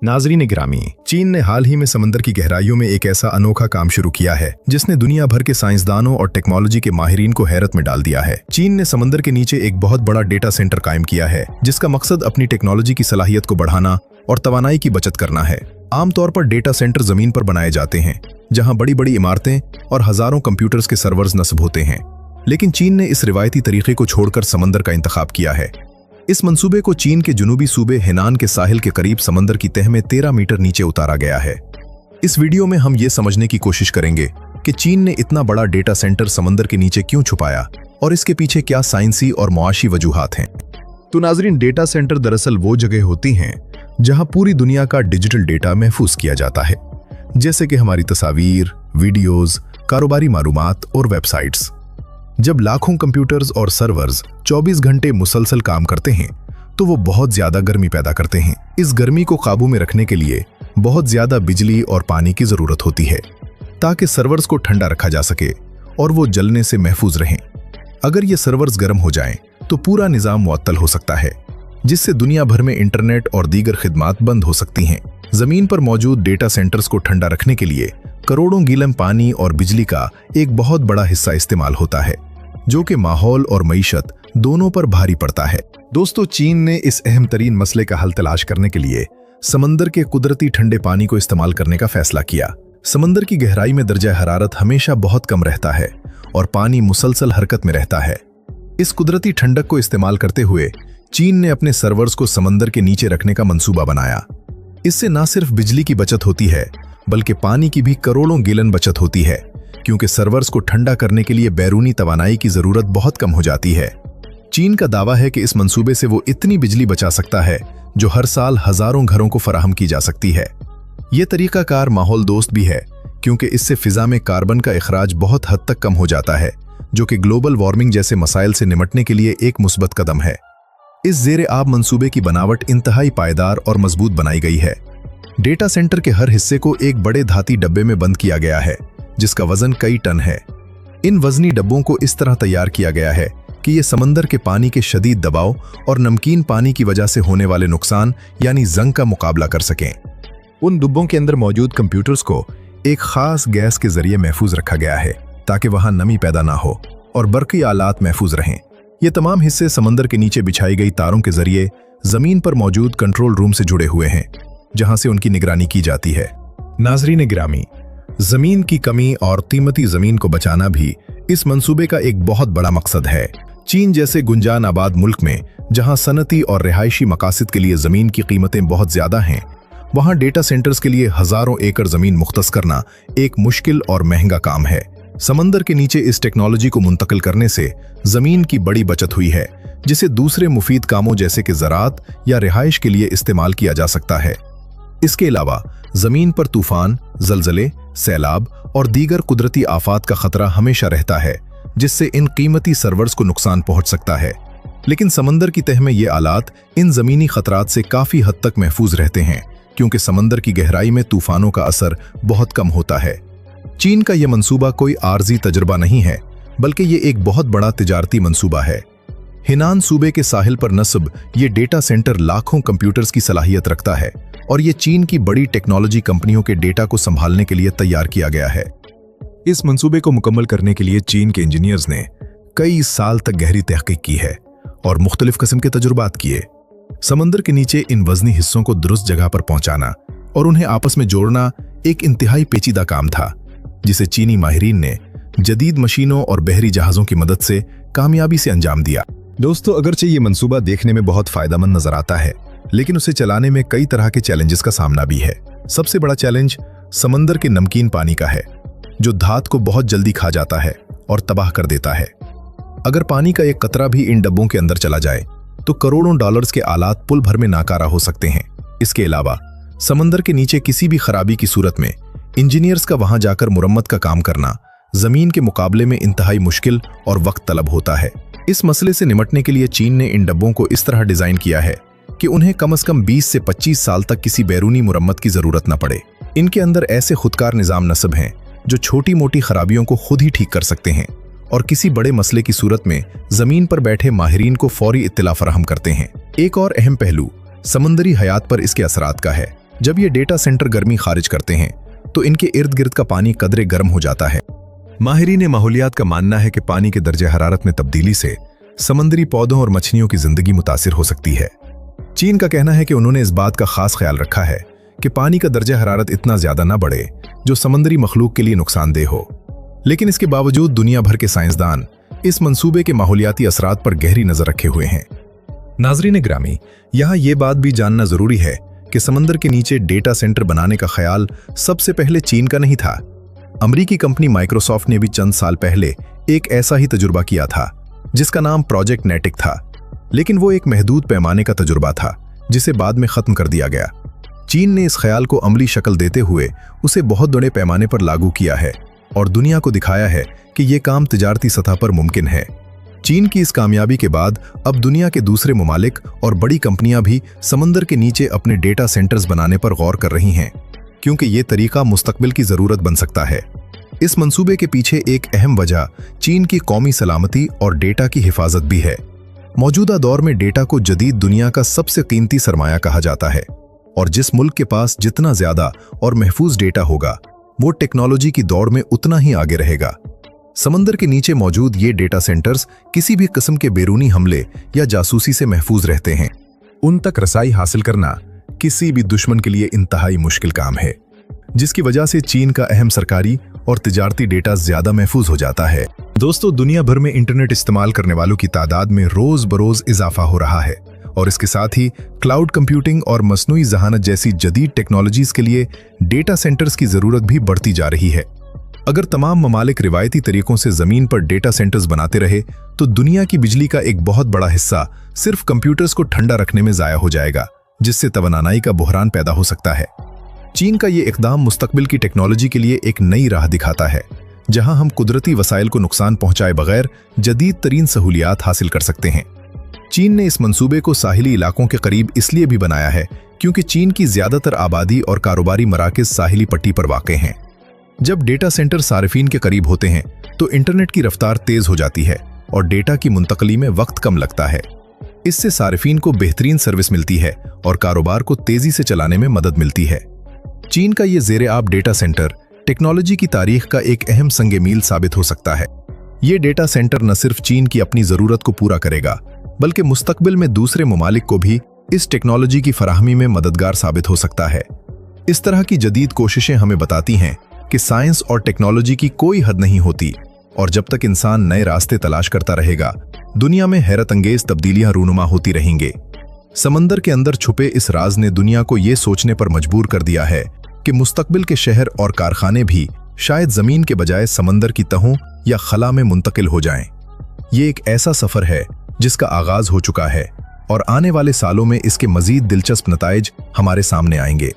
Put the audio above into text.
नाजरीन गिरामी, चीन ने हाल ही में समंदर की गहराइयों में एक ऐसा अनोखा काम शुरू किया है जिसने दुनिया भर के साइंसदानों और टेक्नोलॉजी के माहिरीन को हैरत में डाल दिया है। चीन ने समंदर के नीचे एक बहुत बड़ा डेटा सेंटर कायम किया है जिसका मकसद अपनी टेक्नोलॉजी की सलाहियत को बढ़ाना और तवानाई की बचत करना है। आमतौर पर डेटा सेंटर जमीन पर बनाए जाते हैं जहां बड़ी बड़ी इमारतें और हजारों कंप्यूटर्स के सर्वर्स नस्ब होते हैं, लेकिन चीन ने इस रिवायती तरीके को छोड़कर समंदर का इंतखाब किया है। इस मंसूबे को चीन के जुनूबी सूबे हेनान के साहिल के करीब समंदर की तह में 13 मीटर नीचे उतारा गया है। इस वीडियो में हम ये समझने की कोशिश करेंगे कि चीन ने इतना बड़ा डेटा सेंटर समंदर के नीचे क्यों छुपाया और इसके पीछे क्या साइंसी और मुआशी वजूहात हैं। तो नाजरीन, डेटा सेंटर दरअसल वो जगह होती हैं जहां पूरी दुनिया का डिजिटल डेटा महफूज किया जाता है, जैसे कि हमारी तस्वीर, वीडियोज, कारोबारी मालूमात और वेबसाइट्स। जब लाखों कंप्यूटर्स और सर्वर्स 24 घंटे मुसलसल काम करते हैं तो वो बहुत ज्यादा गर्मी पैदा करते हैं। इस गर्मी को काबू में रखने के लिए बहुत ज्यादा बिजली और पानी की जरूरत होती है ताकि सर्वर्स को ठंडा रखा जा सके और वो जलने से महफूज रहें। अगर ये सर्वर्स गर्म हो जाएं तो पूरा निजाम मुअत्तल हो सकता है, जिससे दुनिया भर में इंटरनेट और दीगर खिदमात बंद हो सकती हैं। जमीन पर मौजूद डेटा सेंटर्स को ठंडा रखने के लिए करोड़ों गीलम पानी और बिजली का एक बहुत बड़ा हिस्सा इस्तेमाल होता है, जो कि माहौल और मईशत दोनों पर भारी पड़ता है। दोस्तों, चीन ने इस अहम तरीन मसले का हल तलाश करने के लिए समंदर के कुदरती ठंडे पानी को इस्तेमाल करने का फैसला किया। समंदर की गहराई में दर्जा हरारत हमेशा बहुत कम रहता है और पानी मुसलसल हरकत में रहता है। इस कुदरती ठंडक को इस्तेमाल करते हुए चीन ने अपने सर्वर्स को समंदर के नीचे रखने का मंसूबा बनाया। इससे न सिर्फ बिजली की बचत होती है बल्कि पानी की भी करोड़ों गैलन बचत होती है, क्योंकि सर्वर्स को ठंडा करने के लिए बैरूनी तवानाई की जरूरत बहुत कम हो जाती है। चीन का दावा है कि इस मंसूबे से वो इतनी बिजली बचा सकता है जो हर साल हजारों घरों को फराहम की जा सकती है। ये तरीकाकार माहौल दोस्त भी है क्योंकि इससे फिजा में कार्बन का इखराज बहुत हद तक कम हो जाता है, जो कि ग्लोबल वार्मिंग जैसे मसाइल से निपटने के लिए एक मुस्बत कदम है। इस ज़ेरे आब मंसूबे की बनावट इंतहाई पायदार और मजबूत बनाई गई है। डेटा सेंटर के हर हिस्से को एक बड़े धाती डब्बे में बंद किया गया है जिसका वजन कई टन है। इन वजनी डब्बों को इस तरह तैयार किया गया है कि ये समंदर के पानी के शदीद दबाव और नमकीन पानी की वजह से होने वाले नुकसान यानी जंग का मुकाबला कर सकें। उन डिब्बों के अंदर मौजूद कंप्यूटर्स को एक खास गैस के जरिए महफूज रखा गया है ताकि वहां नमी पैदा ना हो और बरकी आलात महफूज रहें। ये तमाम हिस्से समंदर के नीचे बिछाई गई तारों के जरिए जमीन पर मौजूद कंट्रोल रूम से जुड़े हुए हैं, जहां से उनकी निगरानी की जाती है। नाजरीन गिरामी, जमीन की कमी और कीमती जमीन को बचाना भी इस मंसूबे का एक बहुत बड़ा मकसद है। चीन जैसे गुंजान आबाद मुल्क में जहां सनती और रिहायशी मकासद के लिए जमीन की कीमतें बहुत ज्यादा हैं, वहां डेटा सेंटर्स के लिए हजारों एकड़ जमीन मुख्तस करना एक मुश्किल और महंगा काम है। समंदर के नीचे इस टेक्नोलॉजी को मुंतकिल करने से जमीन की बड़ी बचत हुई है, जिसे दूसरे मुफीद कामों जैसे कि ज़राअत या रिहाइश के लिए इस्तेमाल किया जा सकता है। इसके अलावा जमीन पर तूफान, जलजले, सैलाब और दीगर कुदरती आफात का खतरा हमेशा रहता है, जिससे इन कीमती सर्वर्स को नुकसान पहुंच सकता है। लेकिन समंदर की तह में ये आलात इन जमीनी खतरात से काफी हद तक महफूज रहते हैं, क्योंकि समंदर की गहराई में तूफानों का असर बहुत कम होता है। चीन का यह मंसूबा कोई आर्जी तजुर्बा नहीं है, बल्कि ये एक बहुत बड़ा तिजारती मंसूबा है। हेनान सूबे के साहिल पर नस्ब ये डेटा सेंटर लाखों कंप्यूटर्स की सलाहियत रखता है और ये चीन की बड़ी टेक्नोलॉजी कंपनियों के डेटा को संभालने के लिए तैयार किया गया है। इस मंसूबे को मुकम्मल करने के लिए चीन के इंजीनियर्स ने कई साल तक गहरी तहकीक की है और मुख्तलिफ किस्म के तजुर्बात किए। समंदर के नीचे इन वजनी हिस्सों को दुरुस्त जगह पर पहुंचाना और उन्हें आपस में जोड़ना एक इंतहाई पेचीदा काम था, जिसे चीनी माहिरीन ने जदीद मशीनों और बहरी जहाज़ों की मदद से कामयाबी से अंजाम दिया। दोस्तों, अगरचे ये मंसूबा देखने में बहुत फायदेमंद नजर आता है, लेकिन उसे चलाने में कई तरह के चैलेंजेस का सामना भी है। सबसे बड़ा चैलेंज समंदर के नमकीन पानी का है, जो धात को बहुत जल्दी खा जाता है और तबाह कर देता है। अगर पानी का एक कतरा भी इन डब्बों के अंदर चला जाए तो करोड़ों डॉलर्स के आलात पुल भर में नाकारा हो सकते हैं। इसके अलावा समंदर के नीचे किसी भी खराबी की सूरत में इंजीनियर्स का वहां जाकर मुरम्मत का काम करना जमीन के मुकाबले में इंतहाई मुश्किल और वक्त तलब होता है। इस मसले से निपटने के लिए चीन ने इन डब्बों को इस तरह डिजाइन किया है कि उन्हें कम से कम 20 से 25 साल तक किसी बैरूनी मुरम्मत की जरूरत न पड़े। इनके अंदर ऐसे खुदकार निजाम नस्ब हैं जो छोटी मोटी खराबियों को खुद ही ठीक कर सकते हैं और किसी बड़े मसले की सूरत में जमीन पर बैठे माहिरीन को फौरी इत्तला फराहम करते हैं। एक और अहम पहलू समंदरी हयात पर इसके असरात का है। जब ये डेटा सेंटर गर्मी खारिज करते हैं तो इनके इर्द गिर्द का पानी कदरे गर्म हो जाता है। माहिरीन माहौलियात का मानना है कि पानी के दर्जे हरारत में तब्दीली से समंदरी पौधों और मछलियों की जिंदगी मुतासिर हो सकती है। चीन का कहना है कि उन्होंने इस बात का खास ख्याल रखा है कि पानी का दर्जा हरारत इतना ज्यादा ना बढ़े जो समंदरी मखलूक के लिए नुकसानदेह हो। लेकिन इसके बावजूद दुनिया भर के साइंसदान इस मंसूबे के माहौलियाती असरात पर गहरी नजर रखे हुए हैं। नाजरीन ग्रामी, यहाँ ये बात भी जानना जरूरी है कि समंदर के नीचे डेटा सेंटर बनाने का ख्याल सबसे पहले चीन का नहीं था। अमरीकी कंपनी माइक्रोसॉफ्ट ने भी चंद साल पहले एक ऐसा ही तजुर्बा किया था जिसका नाम प्रोजेक्ट नेटिक था, लेकिन वो एक महदूद पैमाने का तजुर्बा था जिसे बाद में खत्म कर दिया गया। चीन ने इस ख्याल को अमली शक्ल देते हुए उसे बहुत बड़े पैमाने पर लागू किया है और दुनिया को दिखाया है कि ये काम तिजारती सतह पर मुमकिन है। चीन की इस कामयाबी के बाद अब दुनिया के दूसरे ममालिक और बड़ी कंपनियां भी समंदर के नीचे अपने डेटा सेंटर्स बनाने पर गौर कर रही हैं, क्योंकि ये तरीका मुस्तकबिल की जरूरत बन सकता है। इस मंसूबे के पीछे एक अहम वजह चीन की कौमी सलामती और डेटा की हिफाजत भी है। मौजूदा दौर में डेटा को जदीद दुनिया का सबसे कीमती सरमाया कहा जाता है और जिस मुल्क के पास जितना ज्यादा और महफूज डेटा होगा वो टेक्नोलॉजी की दौड़ में उतना ही आगे रहेगा। समंदर के नीचे मौजूद ये डेटा सेंटर्स किसी भी किस्म के बैरूनी हमले या जासूसी से महफूज रहते हैं। उन तक रसाई हासिल करना किसी भी दुश्मन के लिए इंतहाई मुश्किल काम है, जिसकी वजह से चीन का अहम सरकारी और तिजारती डेटा ज्यादा महफूज हो जाता है। दोस्तों, दुनिया भर में इंटरनेट इस्तेमाल करने वालों की तादाद में रोज बरोज इजाफा हो रहा है और इसके साथ ही क्लाउड कंप्यूटिंग और मसनूई जहानत जैसी जदीद टेक्नोलॉजीज के लिए डेटा सेंटर्स की जरूरत भी बढ़ती जा रही है। अगर तमाम ममालिक रिवायती तरीकों से जमीन पर डेटा सेंटर्स बनाते रहे तो दुनिया की बिजली का एक बहुत बड़ा हिस्सा सिर्फ कंप्यूटर्स को ठंडा रखने में जाया हो जाएगा, जिससे तवानाई का बुहरान पैदा हो सकता है। चीन का ये इकदाम मुस्तकबिल की टेक्नोलॉजी के लिए एक नई राह दिखाता है, जहां हम कुदरती वसाइल को नुकसान पहुंचाए बगैर जदीद तरीन सहूलियात हासिल कर सकते हैं। चीन ने इस मंसूबे को साहिली इलाकों के करीब इसलिए भी बनाया है क्योंकि चीन की ज्यादातर आबादी और कारोबारी मराकज साहिली पट्टी पर वाक़ हैं। जब डेटा सेंटर सारिफीन के करीब होते हैं तो इंटरनेट की रफ्तार तेज हो जाती है और डेटा की मुंतकली में वक्त कम लगता है। इससे सारिफीन को बेहतरीन सर्विस मिलती है और कारोबार को तेजी से चलाने में मदद मिलती है। चीन का ये ज़ेरे आब डेटा सेंटर टेक्नोलॉजी की तारीख का एक अहम संगे मील साबित हो सकता है। ये डेटा सेंटर न सिर्फ चीन की अपनी ज़रूरत को पूरा करेगा बल्कि मुस्तकबिल में दूसरे ममालिक को भी इस टेक्नोलॉजी की फराहमी में मददगार साबित हो सकता है। इस तरह की जदीद कोशिशें हमें बताती हैं कि साइंस और टेक्नोलॉजी की कोई हद नहीं होती और जब तक इंसान नए रास्ते तलाश करता रहेगा, दुनिया में हैरत अंगेज तब्दीलियां रूनुमा होती रहेंगे। समंदर के अंदर छुपे इस राज ने दुनिया को ये सोचने पर मजबूर कर दिया है कि मुस्तकबिल के शहर और कारखाने भी शायद जमीन के बजाय समंदर की तहों या खला में मुंतकिल हो जाएं। ये एक ऐसा सफर है जिसका आगाज हो चुका है और आने वाले सालों में इसके मजीद दिलचस्प नताइज हमारे सामने आएंगे।